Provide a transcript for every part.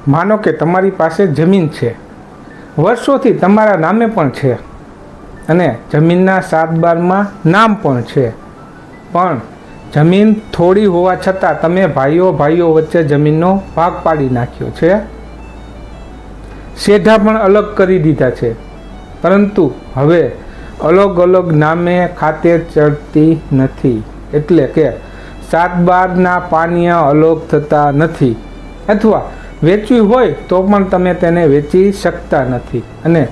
માનો કે તમારી પાસે જમીન છે, વર્ષોથી તમારા નામે પણ છે અને જમીનના 7/12માં નામ પણ છે, પણ જમીન થોડી હોવા છતાં તમે ભાઈઓ વચ્ચે જમીનનો ભાગ પાડી નાખ્યો છે, સેઢા પણ અલગ કરી દીધા છે, પરંતુ હવે અલગ નામે ખાતે ચડતી નથી, એટલે કે 7/12ના પાનિયા અલગ થતા નથી, અથવા વેચવી હોય તો પણ તમે તેને વેચી શકતા નથી અને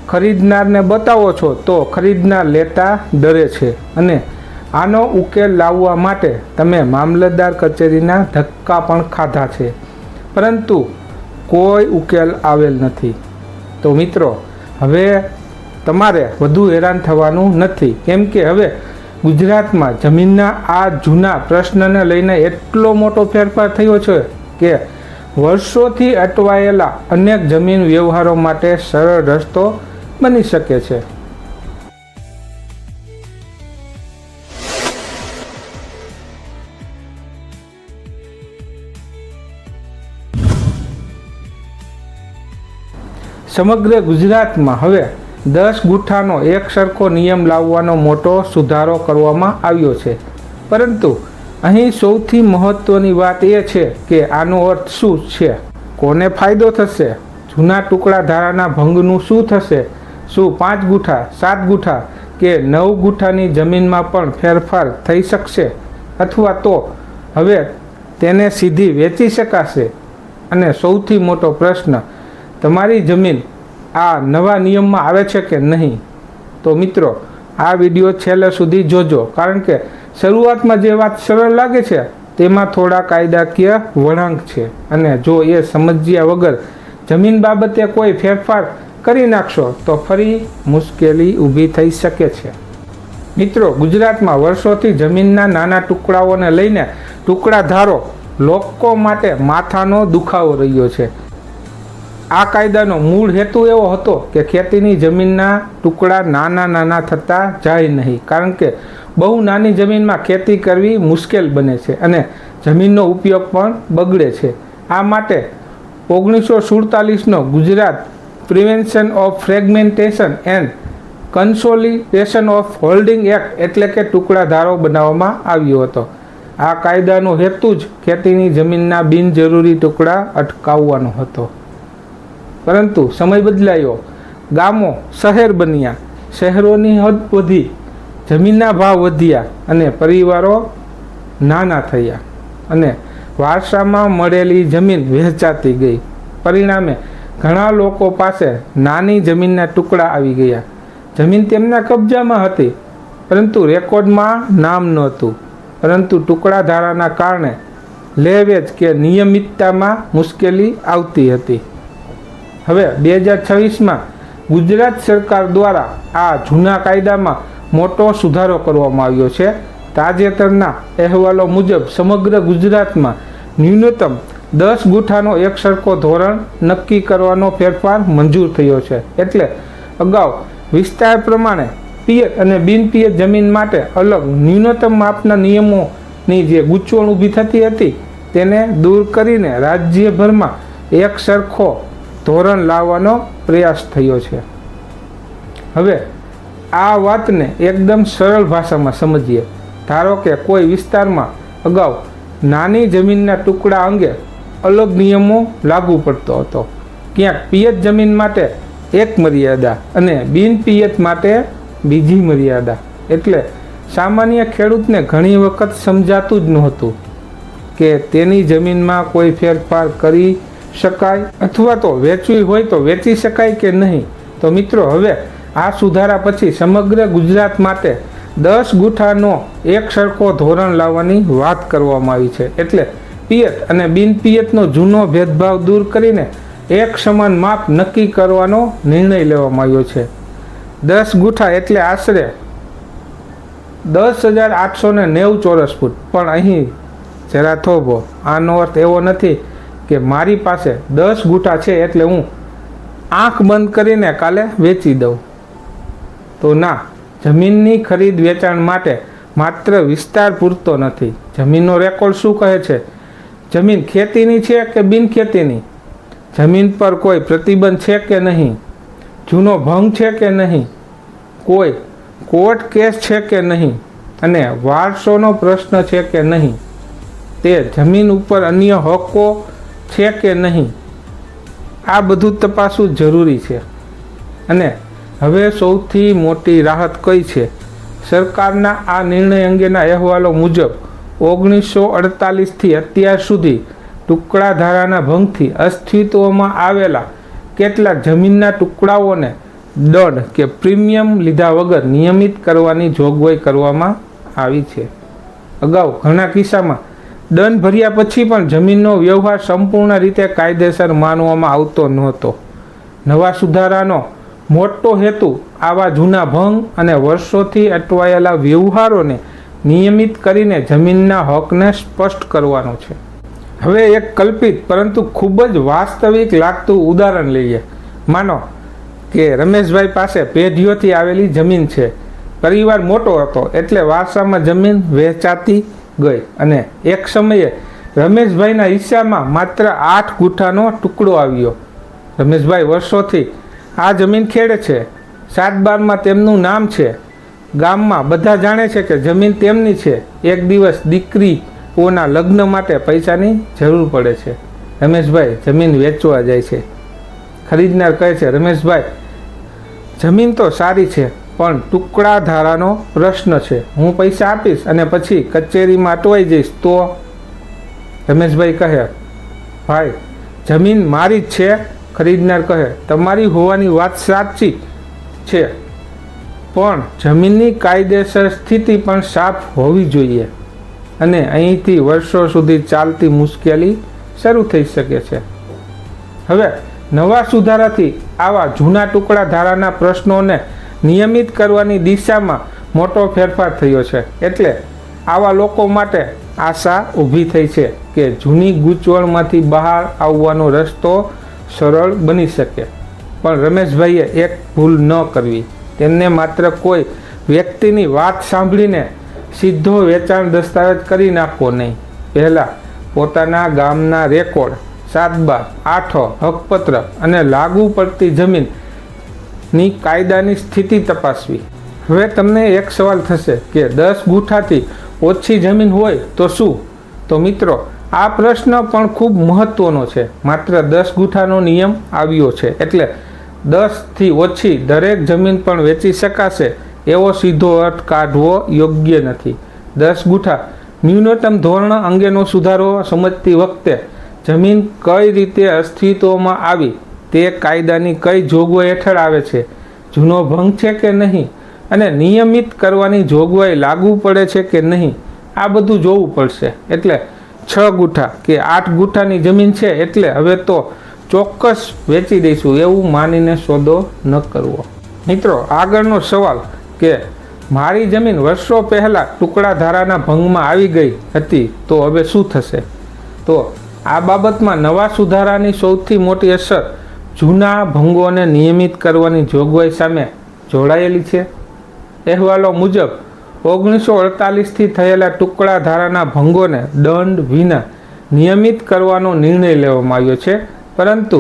ખરીદનારને બતાવો છો તો ખરીદનાર લેતા ડરે છે અને આનો ઉકેલ લાવવા માટે તમે મામલતદાર કચેરીના ધક્કા પણ ખાધા છે, પરંતુ કોઈ ઉકેલ આવેલ નથી. તો મિત્રો, હવે તમારે વધુ હેરાન થવાનું નથી, કેમ કે હવે ગુજરાતમાં જમીનના આ જૂના પ્રશ્નને લઈને એટલો મોટો ફેરફાર થયો છે કે વર્ષોથી અટવાયેલા અનેક જમીન વ્યવહારો માટે સરળ રસ્તો બની શકે છે. સમગ્ર ગુજરાતમાં હવે 10 ગુઠાનો એક સરખો નિયમ લાવવાનો મોટો સુધારો કરવામાં આવ્યો છે, પરંતુ અહીં સૌથી મહત્વની વાત એ છે કે આનો અર્થ શું છે, કોને ફાયદો થશે, જૂના ટુકડા ધારાના ભંગનું શું થશે, શું 5 ગુઠા, 7 ગુઠા કે 9 ગુઠાની જમીનમાં પણ ફેરફાર થઈ શકશે, અથવા તો હવે તેને સીધી વેચી શકાશે, અને સૌથી મોટો પ્રશ્ન, તમારી જમીન આ નવા નિયમમાં આવે છે કે નહીં. તો મિત્રો, આ વિડીયો છેલ્લે સુધી જોજો, કારણ કે શરૂઆતમાં જે વાત સરળ લાગે છે તેમાં થોડા કાયદાકીય વળાંક છે, અને જો એ સમજ્યા વગર જમીન બાબતે કોઈ ફેરફાર કરી નાખશો તો ફરી મુશ્કેલી ઊભી થઈ શકે છે. મિત્રો, ગુજરાતમાં વર્ષોથી જમીનના નાના ટુકડાઓને લઈને ટુકડાધારો લોકો માટે માથાનો દુખાવો રહ્યો છે. આ કાયદાનો મૂળ હેતુ એવો હતો કે ખેતીની જમીનના ટુકડા નાના થતા જાય નહીં, કારણ કે બહુ નાની જમીનમાં ખેતી કરવી મુશ્કેલ બને છે અને જમીનનો ઉપયોગ પણ બગડે છે. આ માટે 1947નો Gujarat prevention of fragmentation and consolidation of holding act એટલે કે ટુકડાધારો બનાવવામાં આવ્યો હતો. આ કાયદાનો હેતુ જ ખેતીની જમીનના બિનજરૂરી ટુકડા અટકાવવાનો હતો. પરંતુ સમય બદલાયો, ગામો શહેર બન્યા, શહેરોની હદ વધી, જમીનના ભાવ વધ્યા અને પરિવારો નાના થયા અને વારસામાં મળેલી જમીન વહેંચાતી ગઈ. પરિણામે ઘણા લોકો પાસે નાની જમીનના ટુકડા આવી ગયા. જમીન તેમના કબજામાં હતી, પરંતુ રેકોર્ડમાં નામ નહોતું, પરંતુ ટુકડા ધારાના કારણે લે વેચ કે નિયમિતતામાં મુશ્કેલી આવતી હતી. હવે 2026માં ગુજરાત સરકાર દ્વારા આ જૂના કાયદામાં મોટો સુધારો કરવામાં આવ્યો છે. તાજેતરના અહેવાલો મુજબ સમગ્ર ગુજરાતમાં ન્યૂનતમ 10 ગુઠાનો એક સરખો ધોરણ નક્કી કરવાનો ફેરફાર મંજૂર થયો છે. એટલે અગાઉ વિસ્તાર પ્રમાણે પિયત અને બિનપિયત જમીન માટે અલગ ન્યૂનતમ માપના નિયમોની જે ગૂંચવણ ઊભી થતી હતી તેને દૂર કરીને રાજ્યભરમાં એક સરખો ધોરણ લાવવાનો પ્રયાસ થયો છે. હવે આ વાતને એકદમ સરળ ભાષામાં સમજીએ. ધારો કે કોઈ વિસ્તારમાં અગાઉ નાની જમીનના ટુકડા અંગે અલગ નિયમો લાગુ પડતો હતો. ક્યાંક પિયત જમીન માટે એક મર્યાદા અને બિનપિયત માટે બીજી મર્યાદા. એટલે સામાન્ય ખેડૂતને ઘણી વખત સમજાતું જ નહોતું કે તેની જમીનમાં કોઈ ફેરફાર કરી શકાય અથવા તો વેચવી હોય તો વેચી શકાય કે નહીં. તો મિત્રો, હવે આ સુધારા પછી સમગ્ર ગુજરાત માટે 10 ગુઠાનો એક સરખો ધોરણ લાવવાની વાત કરવામાં આવી છે. એટલે પિયત અને બિનપિયતનો જૂનો ભેદભાવ દૂર કરીને એક સમાન માપ નક્કી કરવાનો નિર્ણય લેવામાં આવ્યો છે. 10 ગુઠા એટલે આશરે 10,890 ચોરસ ફૂટ. પણ અહીં જરા થોભો, આનો અર્થ એવો નથી કે મારી પાસે 10 ગુઠા છે એટલે હું આંખ બંધ કરીને કાલે વેચી દઉં. તો ના, જમીનની ખરીદ વેચાણ માટે માત્ર વિસ્તાર પૂરતો નથી. જમીનનો રેકોર્ડ શું કહે છે? જમીન ખેતીની છે કે બિનખેતીની? જમીન પર કોઈ પ્રતિબંધ છે કે નહીં, જૂનો ભંગ છે કે નહીં, કોઈ કોર્ટ કેસ છે કે નહીં અને વારસોનો પ્રશ્ન છે કે નહીં, તે જમીન ઉપર અન્ય હકો છે કે નહીં, આ બધું તપાસવું જરૂરી છે. અને હવે સૌથી મોટી રાહત કઈ છે? સરકારના આ નિર્ણય અંગેના અહેવાલો મુજબ 1948થી અત્યાર સુધી ટુકડા ધારાના ભંગથી અસ્તિત્વમાં આવેલા કેટલાક જમીનના ટુકડાઓને દંડ કે પ્રીમિયમ લીધા વગર નિયમિત કરવાની જોગવાઈ કરવામાં આવી છે. અગાઉ ઘણા કિસ્સામાં દંડ ભર્યા પછી પણ જમીનનો વ્યવહાર સંપૂર્ણ રીતે કાયદેસર માનવામાં આવતો નહોતો. નવા સુધારાનો મોટો હેતુ આવા જૂના ભંગ અને વર્ષોથી અટવાયેલા વ્યવહારોને નિયમિત કરીને જમીનના હકને સ્પષ્ટ કરવાનો છે. હવે એક કલ્પિત પરંતુ ખૂબ જ વાસ્તવિક લાગતું ઉદાહરણ લઈએ. માનો કે રમેશભાઈ પાસે પેઢીઓથી આવેલી જમીન છે. પરિવાર મોટો હતો એટલે વારસામાં જમીન વહેંચાતી ગઈ અને એક સમયે રમેશભાઈના હિસ્સામાં માત્ર 8 ગુઠાનો ટુકડો આવ્યો. રમેશભાઈ વર્ષોથી આ જમીન ખેડે છે. 7/12માં તેમનું નામ છે. ગામમાં બધા જાણે છે કે જમીન તેમની છે. એક દિવસ દીકરીઓના લગ્ન માટે પૈસાની જરૂર પડે છે. રમેશભાઈ જમીન વેચવા જાય છે. ખરીદનાર કહે છે, રમેશભાઈ જમીન તો સારી છે પણ ટુકડા ધારાનો પ્રશ્ન છે. હું પૈસા આપીશ અને પછી કચેરીમાં અટવાઈ જઈશ તો? રમેશભાઈ કહે, ભાઈ જમીન મારી જ છે. ખરીદનાર કહે, તમારી હોવાની વાત સાચી છે પણ જમીનની કાયદેસર સ્થિતિ પણ સાફ હોવી જોઈએ અને અહીંથી વર્ષો સુધી ચાલતી મુશ્કેલી શરૂ થઈ શકે છે. હવે નવા સુધારાથી આવા જૂના ટુકડા ધારાના પ્રશ્નોને નિયમિત કરવાની દિશામાં મોટો ફેરફાર થયો છે. એટલે આવા લોકો માટે આશા ઊભી થઈ છે કે જૂની ગૂંચવણમાંથી બહાર આવવાનો રસ્તો સરળ બની શકે. પણ રમેશભાઈએ એક ભૂલ ન કરવી. તેમને માત્ર કોઈ વ્યક્તિની વાત સાંભળીને સીધો વેચાણ દસ્તાવેજ કરી નાખવો નહીં. પહેલાં પોતાના ગામના રેકોર્ડ, 7/12, 8 હકપત્ર અને લાગુ પડતી જમીનની કાયદાની સ્થિતિ તપાસવી. હવે તમને એક સવાલ થશે કે 10 ગુઠાથી ઓછી જમીન હોય તો શું? તો મિત્રો, આ પ્રશ્ન પણ ખૂબ મહત્વનો છે. માત્ર 10 ગુઠાનો નિયમ આવ્યો છે એટલે 10થી ઓછી દરેક જમીન પણ વેચી શકાશે એવો સીધો અર્થ કાઢવો યોગ્ય નથી. 10 ગુઠા ન્યૂનતમ ધોરણ અંગેનો સુધારો સમજતી વખતે જમીન કઈ રીતે અસ્તિત્વમાં આવી, તે કાયદાની કઈ જોગવાઈ હેઠળ આવે છે, જૂનો ભંગ છે કે નહીં અને નિયમિત કરવાની જોગવાઈ લાગુ પડે છે કે નહીં, આ બધું જોવું પડશે. એટલે 6 ગુઠા કે 8 ગુઠાની જમીન છે એટલે હવે તો ચોક્કસ વેચી દઈશું એવું માનીને સોદો ન કરવો. મિત્રો, આગળનો સવાલ કે મારી જમીન વર્ષો પહેલાં ટુકડા ધારાના ભંગમાં આવી ગઈ હતી તો હવે શું થશે? તો આ બાબતમાં નવા સુધારાની સૌથી મોટી અસર જૂના ભંગોને નિયમિત કરવાની જોગવાઈ સામે જોડાયેલી છે. અહેવાલો મુજબ 1948થી થયેલા ટુકડા ધારાના ભંગોને દંડ વિના નિયમિત કરવાનો નિર્ણય લેવામાં આવ્યો છે. પરંતુ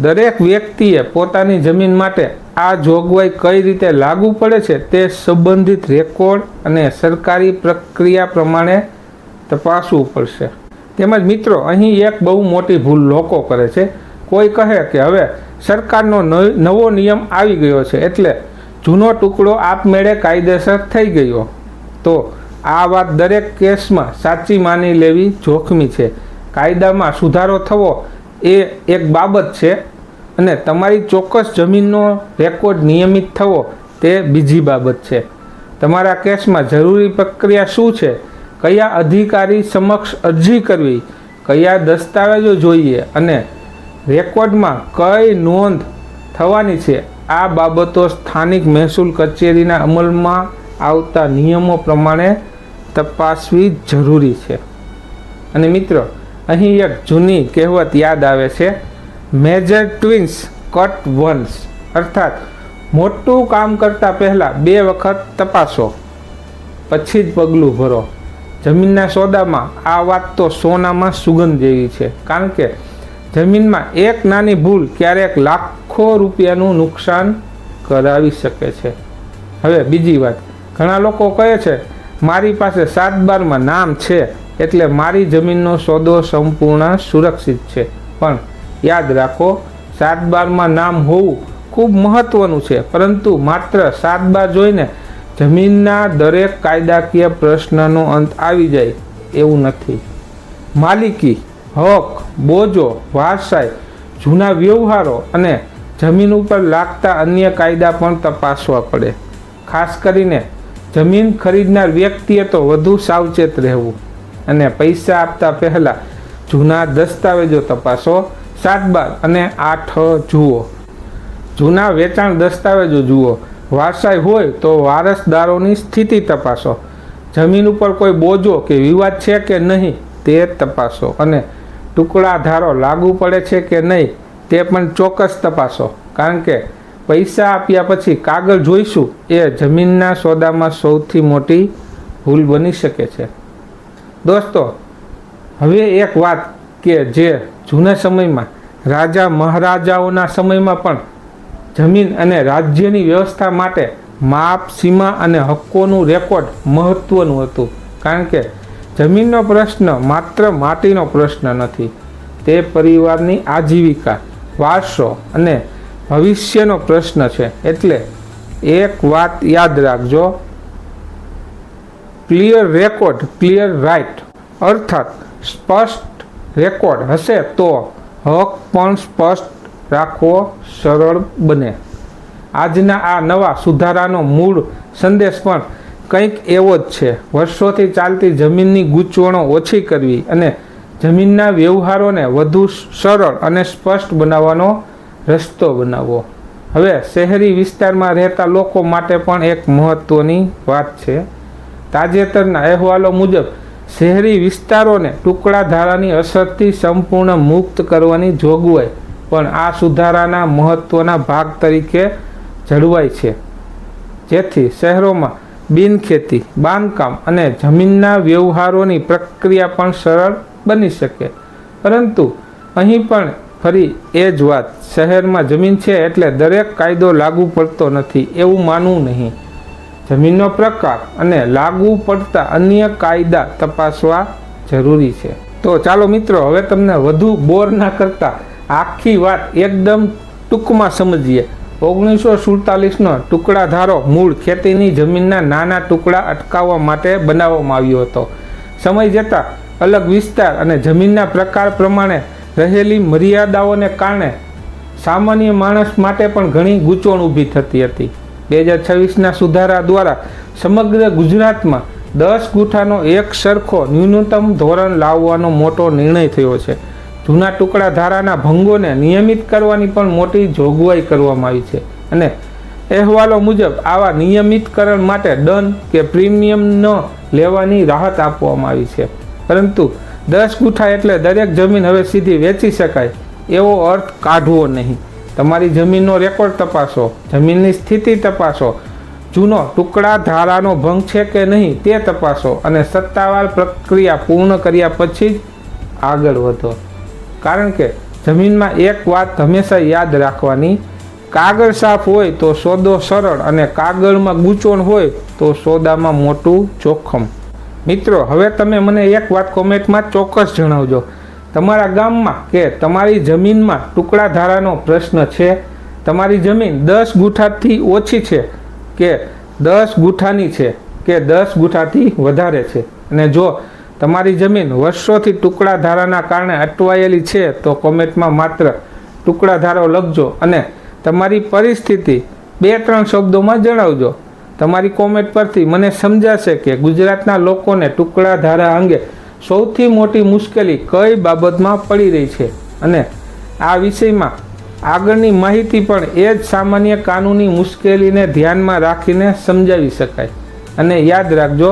દરેક વ્યક્તિએ પોતાની જમીન માટે આ જોગવાઈ કઈ રીતે લાગુ પડે છે તે સંબંધિત રેકોર્ડ અને સરકારી પ્રક્રિયા પ્રમાણે તપાસવું પડશે. તેમજ મિત્રો, અહીં એક બહુ મોટી ભૂલ લોકો કરે છે. કોઈ કહે કે હવે સરકારનો નવો નિયમ આવી ગયો છે એટલે જૂનો ટુકડો આપમેળે કાયદેસર થઈ ગયો. તો આ વાત દરેક કેસમાં સાચી માની લેવી જોખમી છે. કાયદામાં સુધારો થવો એ એક બાબત છે અને તમારી ચોક્કસ જમીનનો રેકોર્ડ નિયમિત થવો તે બીજી બાબત છે. તમારા કેસમાં જરૂરી પ્રક્રિયા શું છે, કયા અધિકારી સમક્ષ અરજી કરવી, કયા દસ્તાવેજો જોઈએ અને રેકોર્ડમાં કઈ નોંધ થવાની છે, આ બાબતો સ્થાનિક મહેસૂલ કચેરીના અમલમાં આવતા નિયમો પ્રમાણે તપાસવી જરૂરી છે. અને મિત્રો, અહીં એક જૂની કહેવત યાદ આવે છે, મેજર ટ્વિન્સ કટ વન્સ, અર્થાત મોટું કામ કરતાં પહેલાં 2 વખત તપાસો પછી જ પગલું ભરો. જમીનના સોદામાં આ વાત તો સોનામાં સુગંધ જેવી છે, કારણ કે જમીનમાં એક નાની ભૂલ ક્યારેક લાખો રૂપિયાનું નુકસાન કરાવી શકે છે. હવે બીજી વાત, ઘણા લોકો કહે છે મારી પાસે 7/12માં નામ છે એટલે મારી જમીનનો સોદો સંપૂર્ણ સુરક્ષિત છે. પણ યાદ રાખો, 7/12માં નામ હોવું ખૂબ મહત્વનું છે, પરંતુ માત્ર 7/12 જોઈને જમીનના દરેક કાયદાકીય પ્રશ્નનો અંત આવી જાય એવું નથી. માલિકી, હક, બોજો, વારસાઈ, જૂના વ્યવહારો અને જમીન ઉપર લાગતા અન્ય કાયદા પણ તપાસવા પડે. ખાસ કરીને જમીન ખરીદનાર વ્યક્તિએ તો વધુ સાવચેત રહેવું અને પૈસા આપતા પહેલાં જૂના દસ્તાવેજો તપાસો. 7/12 અને 8 જુઓ. જૂના વેચાણ દસ્તાવેજો જુઓ. વારસાઈ હોય તો વારસદારોની સ્થિતિ તપાસો. જમીન ઉપર કોઈ બોજો કે વિવાદ છે કે નહીં તે તપાસો. અને ટુકડા ધારો લાગુ પડે છે કે નહીં તે પણ ચોક્કસ તપાસો. કારણ કે પૈસા આપ્યા પછી કાગળ જોઈશું એ જમીનના સોદામાં સૌથી મોટી ભૂલ બની શકે છે. દોસ્તો, હવે એક વાત કે જે જૂના સમયમાં રાજા મહારાજાઓના સમયમાં પણ જમીન અને રાજ્યની વ્યવસ્થા માટે માપ, સીમા અને હક્કોનું રેકોર્ડ મહત્વનું હતું. કારણ કે જમીનનો પ્રશ્ન માત્ર માટીનો પ્રશ્ન નથી, તે પરિવારની આજીવિકા, વારસો અને ભવિષ્યનો પ્રશ્ન છે. એટલે એક વાત યાદ રાખજો, ક્લિયર રેકોર્ડ, ક્લિયર રાઇટ. અર્થાત સ્પષ્ટ રેકોર્ડ હશે તો હક પણ સ્પષ્ટ રાખવો સરળ બને. આજના આ નવા સુધારાનો મૂળ સંદેશ પણ કંઈક એવો જ છે. વર્ષોથી ચાલતી જમીનની ગૂંચવણો ઓછી કરવી અને જમીનના વ્યવહારોને વધુ સરળ અને સ્પષ્ટ બનાવવાનો રસ્તો બનાવવો. હવે શહેરી વિસ્તારમાં રહેતા લોકો માટે પણ એક મહત્વની વાત છે. તાજેતરના અહેવાલો મુજબ શહેરી વિસ્તારોને ટુકડા ધારાની અસરથી સંપૂર્ણ મુક્ત કરવાની જોગવાઈ પણ આ સુધારાના મહત્વના ભાગ તરીકે જળવાય છે, જેથી શહેરોમાં બિનખેતી, બાંધકામ અને જમીનના વ્યવહારોની પ્રક્રિયા પણ સરળ બની શકે. પરંતુ અહીં પણ ફરી એ જ વાત, શહેરમાં જમીન છે એટલે દરેક કાયદો લાગુ પડતો નથી એવું માનવું નહીં. જમીનનો પ્રકાર અને લાગુ પડતા અન્ય કાયદા તપાસવા જરૂરી છે. તો ચાલો મિત્રો, હવે તમને વધુ બોર ના કરતા આખી વાત એકદમ ટૂંકમાં સમજીએ. 1947નો ટુકડા ધારો મૂળ ખેતીની જમીનના નાના ટુકડા અટકાવવા માટે બનાવવામાં આવ્યો હતો. સમય જતાં અલગ વિસ્તાર અને જમીનના પ્રકાર પ્રમાણે રહેલી મર્યાદાઓને કારણે સામાન્ય માણસ માટે પણ ઘણી ગૂંચવણ ઊભી થતી હતી. 2026ના સુધારા દ્વારા સમગ્ર ગુજરાતમાં 10 ગુંઠાનો એક સરખો ન્યૂનતમ ધોરણ લાવવાનો મોટો નિર્ણય થયો છે. જૂના ટુકડા ધારાના ભંગોને નિયમિત કરવાની પણ મોટી જોગવાઈ કરવામાં આવી છે. અને અહેવાલો મુજબ આવા નિયમિતકરણ માટે દંડ કે પ્રીમિયમ ન લેવાની રાહત આપવામાં આવી છે. પરંતુ 10 ગુંઠા એટલે દરેક જમીન હવે સીધી વેચી શકાય એવો અર્થ કાઢવો નહીં. તમારી જમીનનો રેકોર્ડ તપાસો, જમીનની સ્થિતિ તપાસો, જૂનો ટુકડા ધારાનો ભંગ છે કે નહીં તે તપાસો અને સત્તાવાર પ્રક્રિયા પૂર્ણ કર્યા પછી જ આગળ વધો. કારણ કે જમીનમાં એક વાત હંમેશા યાદ રાખવાની, કાગળ સાફ હોય તો સોદો સરળ અને કાગળમાં ગૂંચવણ હોય તો સોદામાં મોટું જોખમ. મિત્રો, હવે તમે મને એક વાત કોમેન્ટમાં ચોક્કસ જણાવજો. તમારા ગામમાં કે તમારી જમીનમાં ટુકડા ધારાનો પ્રશ્ન છે? તમારી જમીન 10 ગુંઠાથી ઓછી છે કે 10 ગુંઠાની છે કે 10 ગુંઠાથી વધારે છે? અને જો તમારી જમીન વર્ષોથી ટુકડા ધારાના કારણે અટવાયેલી છે તો કોમેન્ટમાં માત્ર ટુકડા ધારો લખજો અને તમારી પરિસ્થિતિ 2-3 શબ્દોમાં જણાવજો. તમારી કોમેન્ટ પરથી મને સમજાશે કે ગુજરાતના લોકોને ટુકડા ધારા અંગે સૌથી મોટી મુશ્કેલી કઈ બાબતમાં પડી રહી છે. અને આ વિષયમાં આગળની માહિતી પણ એ જ સામાન્ય કાનૂની મુશ્કેલીને ધ્યાનમાં રાખીને સમજાવી શકાય. અને યાદ રાખજો,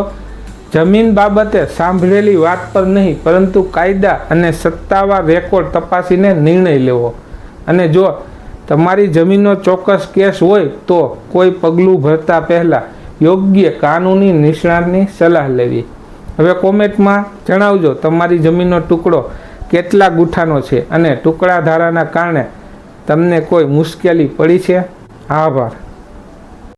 જમીન બાબતે સાંભળેલી વાત પર નહીં પરંતુ કાયદા અને સત્તાવાર રેકોર્ડ તપાસીને નિર્ણય લેવો. અને જો તમારી જમીનનો ચોક્કસ કેસ હોય તો કોઈ પગલું ભરતા પહેલાં યોગ્ય કાનૂની નિષ્ણાતની સલાહ લેવી. હવે કોમેન્ટમાં જણાવજો તમારી જમીનનો ટુકડો કેટલા ગુઠ્ઠાનો છે અને ટુકડા ધારાના કારણે તમને કોઈ મુશ્કેલી પડી છે? આભાર.